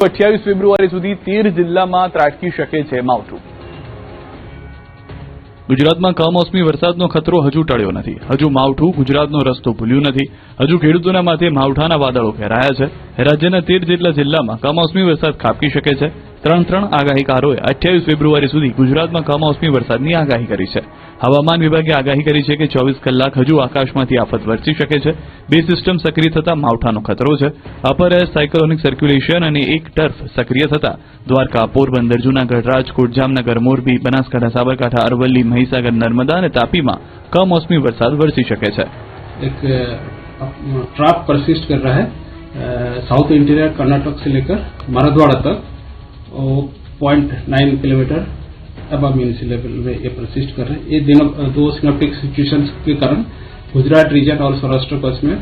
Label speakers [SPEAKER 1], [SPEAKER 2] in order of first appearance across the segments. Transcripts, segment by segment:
[SPEAKER 1] 28 ફેબ્રુઆરી સુધી 13 જિલ્લામાં ત્રાટકી શકે છે માવઠું. ગુજરાતમાં કમોસમી વરસાદનો ખતરો હજુ ટળ્યો નથી. હજુ માવઠું ગુજરાતનો રસ્તો ભૂલ્યું નથી. હજુ ખેડૂતોના માથે માવઠાના વાદળો ઘેરાયા છે. રાજ્યના 13 જેટલા જિલ્લામાં કમોસમી વરસાદ ખાબકી શકે છે. ત્રણ આગાહીકારોએ 28 ફેબ્રુઆરી સુધી ગુજરાતમાં કમોસમી વરસાદની આગાહી કરી છે. હવામાન વિભાગે આગાહી કરી છે કે 24 કલાક હજુ આકાશમાંથી આફત વરસી શકે છે. બે સિસ્ટમ સક્રિય થતા માવઠાનો ખતરો છે. અપર એર સાયક્લોનિક સર્ક્યુલેશન અને એક ટર્ફ સક્રિય થતા દ્વારકા, પોરબંદર, જૂનાગઢ, રાજકોટ, જામનગર, મોરબી, બનાસકાંઠા, સાબરકાંઠા, અરવલ્લી, મહીસાગર, નર્મદા અને તાપીમાં કમોસમી वरसाद वरसी सके છે.
[SPEAKER 2] एक ट्रैप परसिस्ट कर रहा है साउथ इंटीरियर कर्नाटक से लेकर मराठवाड़ा तक 0.9 किलोमीटर अब मीन सी लेवल में ये परसिस्ट कर रहे हैं. ये दिनों दो सिनेप्टिक सिचुएशंस के कारण गुजरात रीजन और सौराष्ट्र कच्छ में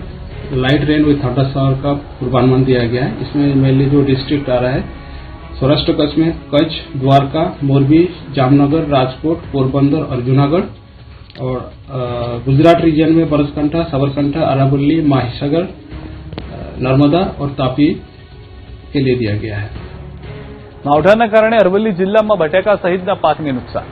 [SPEAKER 2] light rain with thunder shower का पूर्वानुमान दिया गया है. इसमें मेनली जो डिस्ट्रिक्ट आ रहा है सौराष्ट्र कच्छ में कच्छ, द्वारका, मोरबी, जामनगर, राजकोट, पोरबंदर और जूनागढ़, और गुजरात रीजन में बनासकांठा, साबरकांठा, अरावली, महीसागर, नर्मदा और तापी के लिए दिया गया है.
[SPEAKER 1] માવઠાના કારણે અરવલ્લી જિલ્લામાં બટાકા સહિતના પાકને નુકસાન.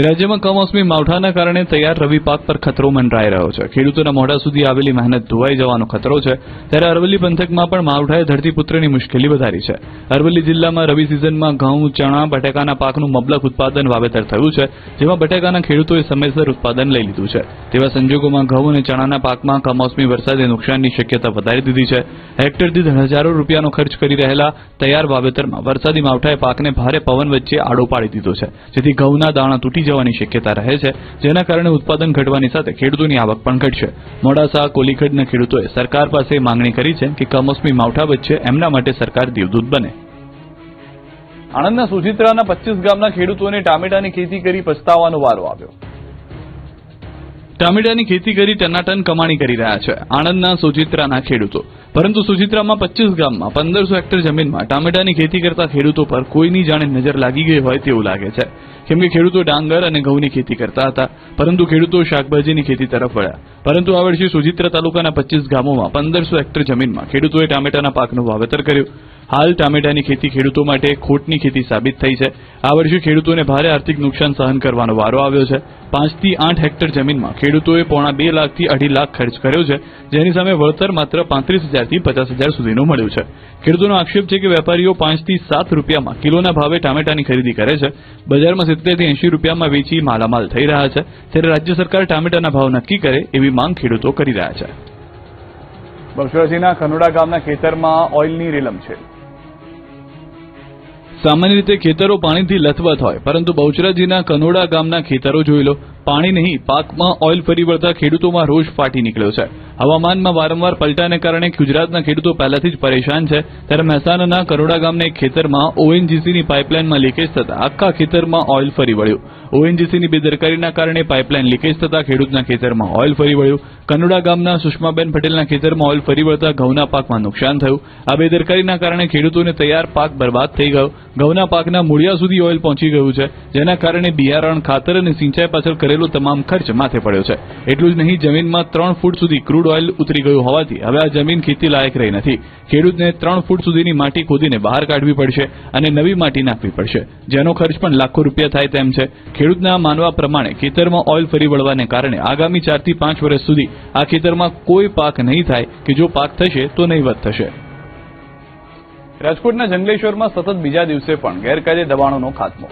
[SPEAKER 1] રાજ્યમાં કમોસમી માવઠાના કારણે તૈયાર રવિ પાક પર ખતરો મંડરાઈ રહ્યો છે. ખેડૂતોના મોઢા સુધી આવેલી મહેનત ધોવાઈ જવાનો ખતરો છે. ત્યારે અરવલ્લી પંથકમાં પણ માવઠાએ ધરતીપુત્રની મુશ્કેલી વધારી છે. અરવલ્લી જિલ્લામાં રવિ સિઝનમાં ઘઉં, ચણા, બટાકાના પાકનું મબલક ઉત્પાદન વાવેતર થયું છે, જેમાં બટાકાના ખેડૂતોએ સમયસર ઉત્પાદન લઈ લીધું છે. તેવા સંજોગોમાં ઘઉં અને ચણાના પાકમાં કમોસમી વરસાદે નુકસાનની શક્યતા વધારી દીધી છે. હેક્ટર દીઠ હજારો રૂપિયાનો ખર્ચ કરી રહેલા તૈયાર વાવેતરમાં વરસાદી માવઠાએ પાકને ભારે પવન વચ્ચે આડો પાડી દીધો છે, જેથી ઘઉંના દાણા તૂટી જવાની શક્યતા રહે છે, જેના કારણે ઉત્પાદન ઘટવાની સાથે ખેડૂતોની આવક પણ ઘટશે. મોડાસા, કોલીખડના ખેડૂતોએ સરકાર પાસે માંગણી કરી છે કે કમોસમી માવઠા વચ્ચે એમના માટે સરકાર દેવદૂત બને. આણંદના સુચિત્રાના 25 ગામના ખેડૂતોને ટામેટાની ખેતી કરી પસ્તાવાનો વારો આવ્યો. ટામેટાની ખેતી કરી ટનાટન કમાણી કરી રહ્યા છે આણંદના સુચિત્રાના ખેડૂતો. પરંતુ સુચિત્રામાં 25 ગામમાં 1500 હેક્ટર જમીનમાં ટામેટાની ખેતી કરતા ખેડૂતો પર કોઈની જાણે નજર લાગી ગઈ હોય તેવું લાગે છે. કેમ કે ખેડૂતો ડાંગર અને ઘઉંની ખેતી કરતા હતા, પરંતુ ખેડૂતો શાકભાજીની ખેતી તરફ વળ્યા. પરંતુ આ વર્ષે સુચિત્રા તાલુકાના 25 ગામોમાં 1500 હેક્ટર જમીનમાં ખેડૂતોએ ટામેટાના પાકનું વાવેતર કર્યું. હાલ ટામેટાની ખેતી ખેડૂતો માટે ખોટની ખેતી સાબિત થઈ છે. આ વર્ષે ખેડૂતોને ભારે આર્થિક નુકસાન સહન કરવાનો વારો આવ્યો છે. 5 થી 8 હેક્ટર જમીનમાં ખેડૂતોએ પોણા 2 લાખથી 2.5 લાખ ખર્ચ કર્યો છે, જેની સામે વળતર માત્ર 35,000 થી 50,000 સુધીનું મળ્યું છે. ખેડૂતોનો આક્ષેપ છે કે વેપારીઓ 5 થી 7 રૂપિયામાં કિલોના ભાવે ટામેટાની ખરીદી કરે છે, બજારમાં 70 થી 80 રૂપિયામાં વેચી માલામાલ થઈ રહ્યા છે. ત્યારે રાજ્ય સરકાર ટામેટાના ભાવ નક્કી કરે એવી માંગ ખેડૂતો કરી રહ્યા છે. બહુચરાજીના ખનોડા ગામના ખેતરમાં ઓઇલની રેલમ છે. સામાન્ય રીતે ખેતરો પાણીથી લથબથ હોય, પરંતુ બહુચરાજીના કનોડા ગામના ખેતરો જોઈ લો, પાણી નહીં, પાકમાં ઓઇલ ફરી વળતા ખેડૂતોમાં રોષ ફાટી નીકળ્યો છે. હવામાનમાં વારંવાર પલટાને કારણે ગુજરાતના ખેડૂતો પહેલાથી જ પરેશાન છે. ત્યારે મહેસાણાના કરોડા ગામના એક ખેતરમાં ઓએનજીસીની પાઇપલાઇનમાં લીકેજ થતા આખા ખેતરમાં ઓઇલ ફરી વળ્યું. ઓએનજીસીની બેદરકારીના કારણે પાઇપલાઇન લીકેજ થતા ખેડૂતના ખેતરમાં ઓઇલ ફરી વળ્યું. કનોડા ગામના સુષ્માબેન પટેલના ખેતરમાં ઓઇલ ફરી વળતા ઘઉંના પાકમાં નુકસાન થયું. આ બેદરકારીના કારણે ખેડૂતોને તૈયાર પાક બરબાદ થઈ ગયો. ઘઉંના પાકના મૂળિયા સુધી ઓઇલ પહોંચી ગયું છે, જેના કારણે બિયારણ, ખાતર અને સિંચાઈ પાછળ કરેલો તમામ ખર્ચ માથે પડ્યો છે. એટલું જ નહીં, જમીનમાં 3 ફૂટ સુધી ક્રૂડ ઓઇલ ઉતરી ગયું હોવાથી હવે આ જમીન ખેતી લાયક રહી નથી. ખેડૂતને 3 ફૂટ સુધીની માટી ખોદીને બહાર કાઢવી પડશે અને નવી માટી નાખવી પડશે, જેનો ખર્ચ પણ લાખો રૂપિયા થાય તેમ છે. ખેડૂતના માનવા પ્રમાણે ખેતરમાં ઓઇલ ફરી વળવાને કારણે આગામી 4 થી 5 વર્ષ સુધી આ ખેતરમાં કોઈ પાક નહીં થાય કે જો પાક થશે તો નહીવત થશે. રાજકોટના જંગલેશ્વરમાં સતત બીજા દિવસે પણ ગેરકાયદે દબાણોનો ખાત્મો.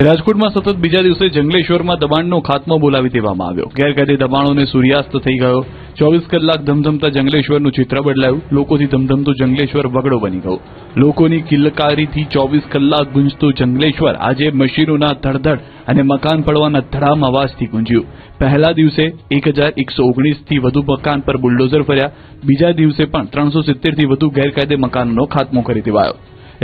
[SPEAKER 1] રાજકોટમાં સતત બીજા દિવસે જંગલેશ્વરમાં દબાણનો ખાત્મો બોલાવી દેવામાં આવ્યો. ગેરકાયદે દબાણોને સૂર્યાસ્ત થઈ ગયો. 24 કલાક ધમધમતા જંગલેશ્વરનું ચિત્ર બદલાયું. લોકોથી ધમધમતું જંગલેશ્વર વગડો બની ગયું. લોકોની કિલકારીથી 24 કલાક ગુંજતું જંગલેશ્વર આજે મશીનોના ધડધડ અને મકાન પડવાના ધડામ અવાજથી ગુંજ્યું. પહેલા દિવસે 1119 થી વધુ મકાન પર બુલડોઝર ફર્યા. બીજા દિવસે પણ 370 થી વધુ ગેરકાયદે મકાનોનો ખાત્મો કરી દેવાયો.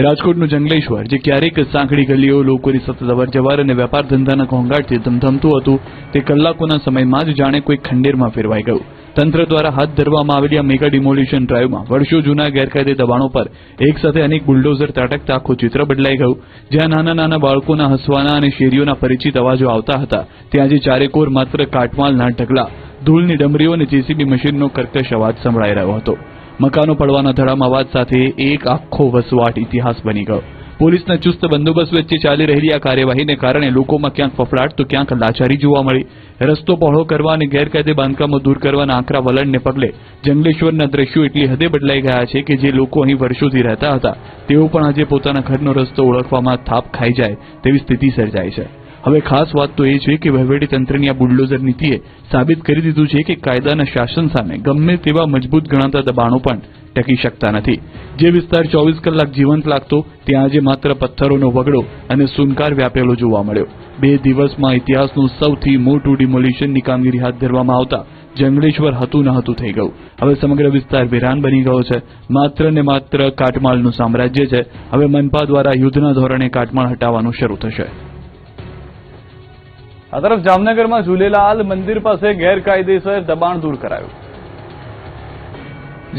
[SPEAKER 1] રાજકોટનું જંગલેશ્વર, જે ક્યારેક સાંકડી ગલીઓ, લોકોની સતત અવરજવર અને વેપાર ધંધાના ઘોંઘાટથી ધમધમતું હતું, તે કલાકોના સમયમાં જ જાણે કોઈ ખંડેરમાં ફેરવાઈ ગયું. તંત્ર દ્વારા હાથ ધરવામાં આવેલી આ મેગા ડિમોલિશન ડ્રાઈવમાં વર્ષો જૂના ગેરકાયદે દબાણો પર એક સાથે અનેક બુલડોઝર ત્રાટકતા આખું ચિત્ર બદલાઈ ગયું. જ્યાં નાના નાના બાળકોના હસવાના અને શેરીઓના પરિચિત અવાજો આવતા હતા, ત્યાં આજે ચારેકોર માત્ર કાટમાળના ઢગલા, ધૂળની ડમરીઓ અને જેસીબી મશીનનો કર્કશ અવાજ સંભળાઈ રહ્યો હતો. મકાનો પડવાના ધડામ અવાજ સાથે એક આખો વસવાટ ઇતિહાસ બની ગયો. પોલીસના ચુસ્ત બંદોબસ્ત વચ્ચે ચાલી રહેલી આ કાર્યવાહીને કારણે લોકોમાં ક્યાંક ફફડાટ તો ક્યાંક લાચારી જોવા મળી. રસ્તો પહોળો કરવા અને ગેરકાયદે બાંધકામો દૂર કરવાના આકરા વલણને પગલે જંગલેશ્વરના દ્રશ્યો એટલી હદે બદલાઈ ગયા છે કે જે લોકો અહીં વર્ષોથી રહેતા હતા તેઓ પણ આજે પોતાના ઘરનો રસ્તો ઓળખવામાં થાપ ખાઈ જાય તેવી સ્થિતિ સર્જાઈ છે. હવે ખાસ વાત તો એ છે કે વહીવટીતંત્રની આ બુલડોઝર નીતિએ સાબિત કરી દીધું છે કે કાયદાના શાસન સામે ગમે તેવા મજબૂત ગણાતા દબાણો પણ ટકી શકતા નથી. જે વિસ્તાર 24 કલાક જીવંત લાગતો ત્યાં આજે માત્ર પથ્થરોનો વગડો અને સુનકાર વ્યાપેલો જોવા મળ્યો. 2 દિવસમાં ઇતિહાસનું સૌથી મોટું ડિમોલિશનની કામગીરી હાથ ધરવામાં આવતા જંગલેશ્વર હતું ન હતું થઈ ગયું. હવે સમગ્ર વિસ્તાર વિરાન બની ગયો છે. માત્ર ને માત્ર કાટમાળનું સામ્રાજ્ય છે. હવે મનપા દ્વારા યુદ્ધના ધોરણે કાટમાળ હટાવવાનું શરૂ થશે. આ તરફ જામનગરમાં ઝૂલેલાલ મંદિર પાસે ગેરકાયદેસર દબાણ દૂર કરાયું.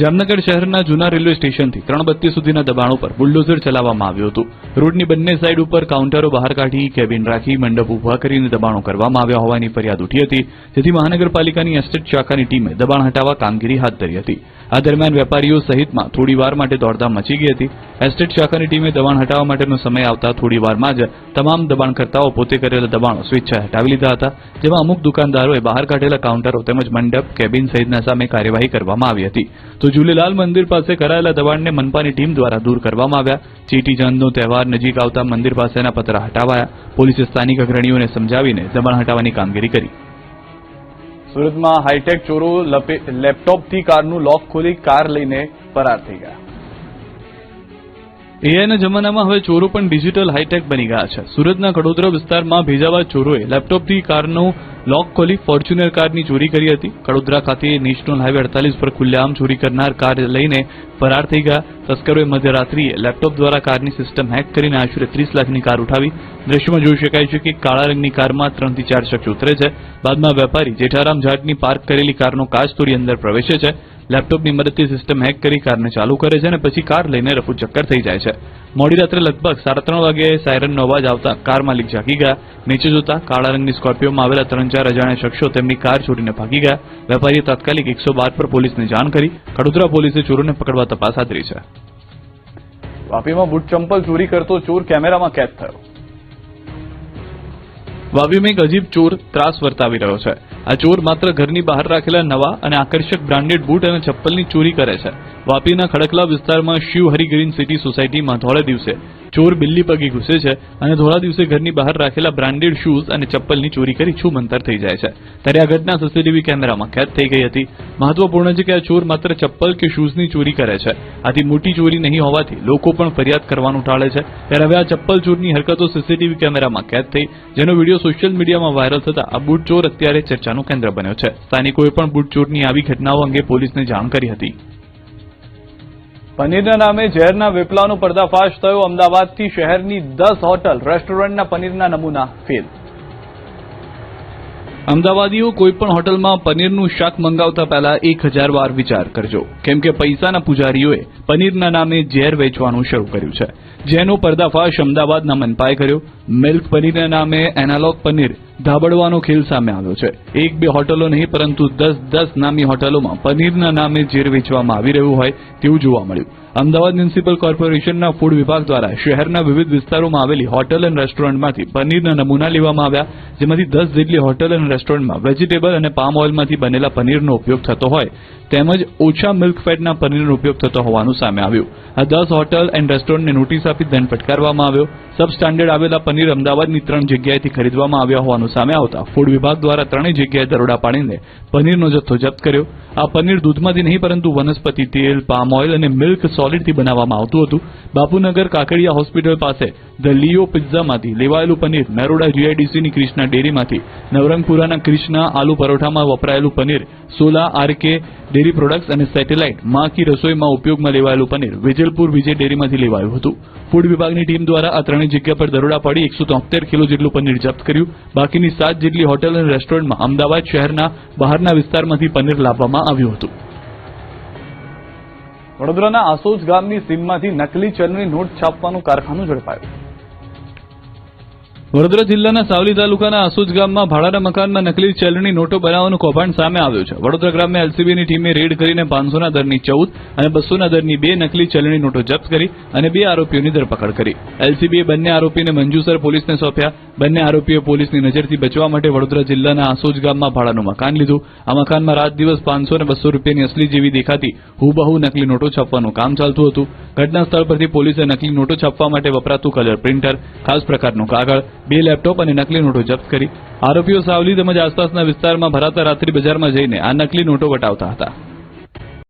[SPEAKER 1] જામનગર શહેરના જૂના રેલવે સ્ટેશનથી 332 સુધીના દબાણો પર બુલડોઝર ચલાવવામાં આવ્યું હતું. રોડની બંને સાઈડ ઉપર કાઉન્ટરો બહાર કાઢી, કેબિન રાખી, મંડપ ઉભા કરીને દબાણો કરવામાં આવ્યા હોવાની ફરિયાદ ઉઠી હતી. જેથી મહાનગરપાલિકાની એસ્ટેટ શાખાની ટીમે દબાણ હટાવવા કામગીરી હાથ ધરી હતી. આ દરમિયાન વેપારીઓ સહિતમાં થોડીવાર માટે દોડધામ મચી ગઈ હતી. એસ્ટેટ શાખાની ટીમે દબાણ હટાવવા માટેનો સમય આવતા થોડીવારમાં જ તમામ દબાણકર્તાઓ પોતે કરેલા દબાણો સ્વેચ્છાએ હટાવી લીધા હતા. જેમાં અમુક દુકાનદારોએ બહાર કાઢેલા કાઉન્ટરો તેમજ મંડપ, કેબિન સહિતના સામે કાર્યવાહી કરવામાં આવી હતી. તો ઝૂલેલાલ મંદિર પાસે કરાયેલા દબાણને મનપાની ટીમ દ્વારા દૂર કરવામાં આવ્યા. ચેટીચાંદનો તહેવાર નજીક આવતા મંદિર પાસેના પતરા હટાવાયા. પોલીસે સ્થાનિક અગ્રણીઓને સમજાવીને દબાણ હટાવવાની કામગીરી કરી. સુરતમાં હાઈટેક ચોરો લેપટોપથી કારનું લોક ખોલી કાર લઈને ફરાર થઈ ગયા. એઆઈના જમાનામાં હવે ચોરો પણ ડિજિટલ હાઈટેક બની ગયા છે. સુરતના કડોદરા વિસ્તારમાં ભેજાબાદ ચોરોએ લેપટોપથી કારનું લોક ખોલી ફોર્ચ્યુનર કારની ચોરી કરી હતી. કડોદરા ખાતે નેશનલ હાઈવે 48 પર ખુલ્લેઆમ ચોરી કરનાર કાર લઈને ફરાર થઈ ગયા. તસ્કરોએ મધ્યરાત્રિએ લેપટોપ દ્વારા કારની સિસ્ટમ હેક કરીને આશરે 30 લાખની કાર ઉઠાવી. દ્રશ્યમાં જોઈ શકાય છે કે કાળા રંગની કારમાં 3 થી 4 શખ્સ ઉતરે છે. બાદમાં વેપારી જેઠારામ જાટની પાર્ક કરેલી કારનો કાચ તોડી અંદર પ્રવેશે છે. લેપટોપની મદદથી સિસ્ટમ હેક કરી કારને ચાલુ કરે છે અને પછી કાર લઈને રફુ ચક્કર થઈ જાય છે. મોડી રાત્રે લગભગ 3:30 વાગ્યે સાયરનનો અવાજ આવતા કાર માલિક જાગી ગયા. નીચે જોતા કાળા રંગની સ્કોર્પિયોમાં આવેલા 3-4 અજાણ્યા શખ્સો તેમની કાર ચોરીને ભાગી ગયા. વેપારીએ તાત્કાલિક 112 પર પોલીસને જાણ કરી. કડોદરા પોલીસે ચોરોને પકડવા તપાસ હાથ ધરી છે. વાપીમાં બૂટ ચંપલ ચોરી કરતો ચોર કેમેરામાં કેદ થયો. વાપીમાં એક અજીબ ચોર ત્રાસ વર્તાવી રહ્યો છે. આ ચોર માત્ર ઘરની બહાર રાખેલા નવા અને આકર્ષક બ્રાન્ડેડ બૂટ અને ચપ્પલની ચોરી કરે છે. વાપીના ખડકલા વિસ્તારમાં શિવહરી ગ્રીન સિટી સોસાયટીમાં ધોળે દિવસે ચોર બિલ્લી પગે ઘૂસે છે અને ધોળા દિવસે ઘરની બહાર રાખેલા બ્રાન્ડેડ શૂઝ અને ચપ્પલની ચોરી કરી છૂમંતર થઈ જાય છે. ત્યારે આ ઘટના સીસીટીવી કેમેરામાં કેદ થઈ ગઈ હતી. મહત્વપૂર્ણ છે કે આ ચોર માત્ર ચપ્પલ કે શૂઝની ચોરી કરે છે. આથી મોટી ચોરી નહીં હોવાથી લોકો પણ ફરિયાદ કરવાનું ટાળે છે. ત્યારે હવે આ ચપ્પલ ચોરની હરકતો સીસીટીવી કેમેરામાં કેદ થઈ, જેનો વિડીયો સોશિયલ મીડિયામાં વાયરલ થતા આ બૂટ ચોર અત્યારે ચર્ચાનું કેન્દ્ર બન્યો છે. સ્થાનિકોએ પણ બૂટ ચોરની આવી ઘટનાઓ અંગે પોલીસને જાણ કરી હતી. પનીરના નામે ઝેરના વેપલાનો પર્દાફાશ થયો. અમદાવાદથી શહેરની 10 હોટલ રેસ્ટોરન્ટના પનીરના નમૂના ફેલ. અમદાવાદીઓ કોઈપણ હોટલમાં પનીરનું શાક મંગાવતા પહેલા 1000 વાર વિચાર કરજો, કેમ કે પૈસાના પૂજારીઓએ પનીરના નામે ઝેર વેચવાનું શરૂ કર્યું છે. જેનો પર્દાફાશ અમદાવાદના મનપાએ કર્યો. મિલ્ક પનીરના નામે એનાલોગ પનીર ધાબળવાનો ખેલ સામે આવ્યો છે. 1-2 હોટલો નહીં પરંતુ 10 નામી હોટલોમાં પનીરના નામે ઝેર વેચવામાં આવી રહ્યું હોય તેવું જોવા મળ્યું. અમદાવાદ મ્યુનિસિપલ કોર્પોરેશનના ફૂડ વિભાગ દ્વારા શહેરના વિવિધ વિસ્તારોમાં આવેલી હોટલ અને રેસ્ટોરન્ટમાંથી પનીરના નમૂના લેવામાં આવ્યા, જેમાંથી 10 જેટલી હોટલ અને રેસ્ટોરન્ટમાં વેજીટેબલ અને પામ ઓઇલમાંથી બનેલા પનીરનો ઉપયોગ થતો હોય તેમજ ઓછા મિલ્ક ફેટના પનીરનો ઉપયોગ થતો હોવાનું સામે આવ્યું. આ 10 હોટલ એન્ડ રેસ્ટોરન્ટને નોટિસ આપી દંડ ફટકારવામાં આવ્યો. સબ સ્ટાન્ડર્ડ આવેલા પનીર અમદાવાદની 3 જગ્યાએથી ખરીદવામાં આવ્યા હોવાનું સામે આવતા ફૂડ વિભાગ દ્વારા 3 જગ્યાએ દરોડા પાડીને પનીરનો જથ્થો જપ્ત કર્યો. આ પનીર દૂધમાંથી નહીં પરંતુ વનસ્પતિ તેલ, પામ ઓઇલ અને મિલ્ક સોલિડથી બનાવવામાં આવતું હતું. બાપુનગર કાકડિયા હોસ્પિટલ પાસે ધ લિયો પિઝામાંથી લેવાયેલું પનીર, નરોડા જીઆઈડીસીની ક્રિષ્ના ડેરીમાંથી, નવરંગપુરાના ક્રિષ્ના આલુ પરોઠામાં વપરાયેલું પનીર, સોલા આરકે ડેરી પ્રોડક્ટ્સ અને સેટેલાઇટ માં કી રસોઈમાં ઉપયોગમાં લેવાયેલું પનીર વેજલપુર વિજય ડેરીમાંથી લેવાયું હતું. ફૂડ વિભાગની ટીમ દ્વારા આ 3 જગ્યા પર દરોડા પાડી 173 કિલો જેટલું પનીર જપ્ત કર્યું. બાકીની 7 જેટલી હોટલ અને રેસ્ટોરન્ટમાં અમદાવાદ શહેરના બહારના વિસ્તારમાંથી પનીર લાવવામાં આવ્યું હતું. વડોદરાના આસોજ ગામની સીમમાંથી નકલી ચલણી નોટ છાપવાનું કારખાનું ઝડપાયું. વડોદરા જિલ્લાના સાવલી તાલુકાના આસોજ ગામમાં ભાડાના મકાનમાં નકલી ચલણી નોટો બનાવવાનું કૌભાંડ સામે આવ્યું છે. વડોદરા ગ્રામ્ય એલસીબીની ટીમે રેડ કરીને 500ના દરની 14 અને 200ના દરની 2 નકલી ચલણી નોટો જપ્ત કરી અને 2 આરોપીઓની ધરપકડ કરી. એલસીબીએ બંને આરોપીને મંજુસર પોલીસને સોંપ્યા. બંને આરોપીઓ પોલીસની નજરથી બચવા માટે વડોદરા જિલ્લાના આસોજ ગામમાં ભાડાનું મકાન લીધું. આ મકાનમાં રાત દિવસ 500 અને 200 રૂપિયાની અસલી જેવી દેખાતી હુબહુ નકલી નોટો છાપવાનું કામ ચાલતું હતું. ઘટના સ્થળ પરથી પોલીસે નકલી નોટો છાપવા માટે વપરાતું કલર પ્રિન્ટર, ખાસ પ્રકારનું કાગળ, 2 લેપટોપ અને નકલી નોટો જપ્ત કરી. આરોપીઓ સાવલી તેમજ આસપાસના વિસ્તારમાં ભરાતા રાત્રિ બજારમાં જઈને આ નકલી નોટો વટાવતા હતા.